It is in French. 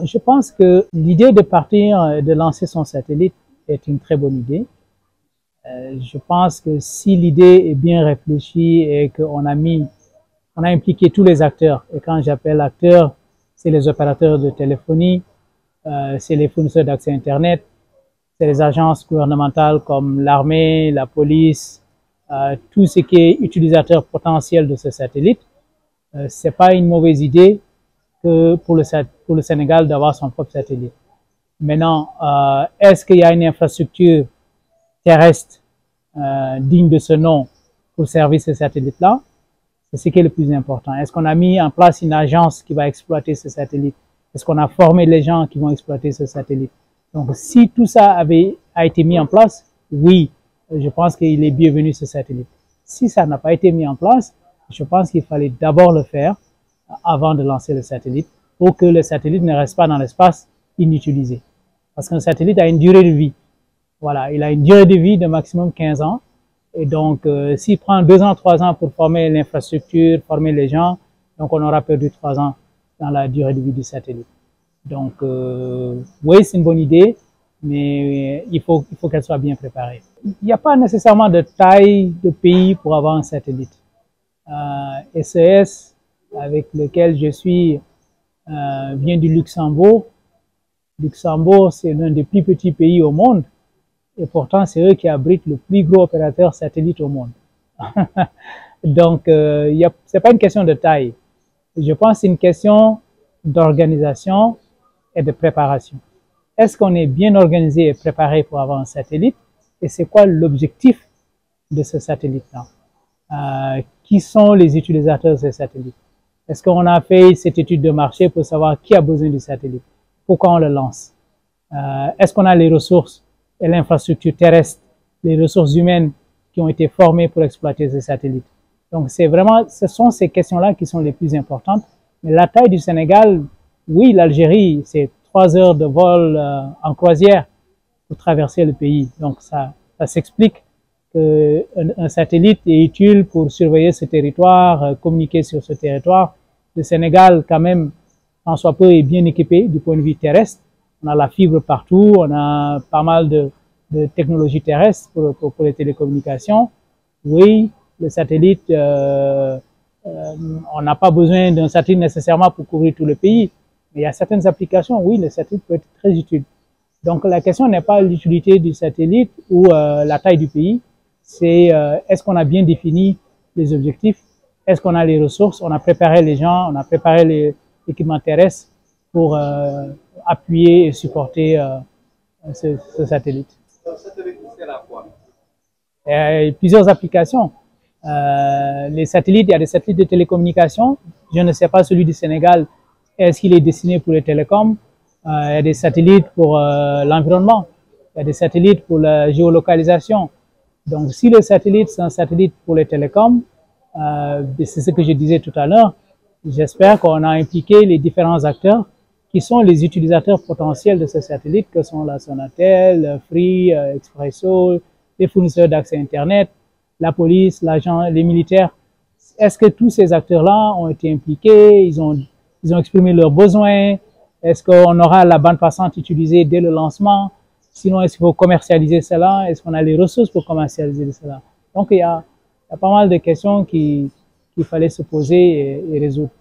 Je pense que l'idée de partir, de lancer son satellite est une très bonne idée. Je pense que si l'idée est bien réfléchie et qu'on a impliqué tous les acteurs, et quand j'appelle acteurs, c'est les opérateurs de téléphonie, c'est les fournisseurs d'accès Internet, c'est les agences gouvernementales comme l'armée, la police, tout ce qui est utilisateur potentiel de ce satellite. C'est pas une mauvaise idée que pour le Sénégal d'avoir son propre satellite. Maintenant, est-ce qu'il y a une infrastructure terrestre digne de ce nom pour servir ce satellite-là? C'est ce qui est le plus important. Est-ce qu'on a mis en place une agence qui va exploiter ce satellite? Est-ce qu'on a formé les gens qui vont exploiter ce satellite? Donc, si tout ça a été mis en place, oui, je pense qu'il est bienvenu ce satellite. Si ça n'a pas été mis en place, je pense qu'il fallait d'abord le faire avant de lancer le satellite pour que le satellite ne reste pas dans l'espace inutilisé. Parce qu'un satellite a une durée de vie. Voilà, il a une durée de vie de maximum 15 ans. Et donc, s'il prend 2 ans, 3 ans pour former l'infrastructure, former les gens, donc on aura perdu 3 ans dans la durée de vie du satellite. Donc, oui, c'est une bonne idée, mais il faut qu'elle soit bien préparée. Il n'y a pas nécessairement de taille de pays pour avoir un satellite. SES, avec lequel je suis, vient du Luxembourg. Luxembourg, c'est l'un des plus petits pays au monde. Et pourtant, c'est eux qui abritent le plus gros opérateur satellite au monde. Donc, c'est pas une question de taille. Je pense que c'est une question d'organisation et de préparation. Est-ce qu'on est bien organisé et préparé pour avoir un satellite? Et c'est quoi l'objectif de ce satellite-là? Qui sont les utilisateurs de ce satellite? Est-ce qu'on a fait cette étude de marché pour savoir qui a besoin du satellite? Pourquoi on le lance? Est-ce qu'on a les ressources et l'infrastructure terrestre, les ressources humaines qui ont été formées pour exploiter ces satellites? Donc, ce sont ces questions-là qui sont les plus importantes. Mais la taille du Sénégal, oui, l'Algérie, c'est 3 heures de vol en croisière pour traverser le pays. Donc, ça s'explique qu'un satellite est utile pour surveiller ce territoire, communiquer sur ce territoire. Le Sénégal, quand même, en soit peu, est bien équipé du point de vue terrestre. On a la fibre partout, on a pas mal de technologies terrestres pour les télécommunications. Oui, le satellite, on n'a pas besoin d'un satellite nécessairement pour couvrir tout le pays, mais il y a certaines applications, oui, le satellite peut être très utile. Donc la question n'est pas l'utilité du satellite ou la taille du pays, c'est est-ce qu'on a bien défini les objectifs, est-ce qu'on a les ressources, on a préparé les gens, on a préparé l'équipement terrestre pour appuyer et supporter ce satellite. Donc, ce satellite sert à quoi? Plusieurs applications. Les satellites, il y a des satellites de télécommunication. Je ne sais pas celui du Sénégal, est-ce qu'il est destiné pour les télécoms? Il y a des satellites pour l'environnement. Il y a des satellites pour la géolocalisation. Donc, si le satellite, c'est un satellite pour les télécoms, c'est ce que je disais tout à l'heure, j'espère qu'on a impliqué les différents acteurs qui sont les utilisateurs potentiels de ce satellite, que sont la Sonatel, Free, Expresso, les fournisseurs d'accès Internet, la police, l'agent, les militaires. Est-ce que tous ces acteurs-là ont été impliqués? Ils ont exprimé leurs besoins? Est-ce qu'on aura la bande passante utilisée dès le lancement? Sinon, est-ce qu'il faut commercialiser cela? Est-ce qu'on a les ressources pour commercialiser cela? Donc, il y a pas mal de questions qu'il fallait se poser et résoudre.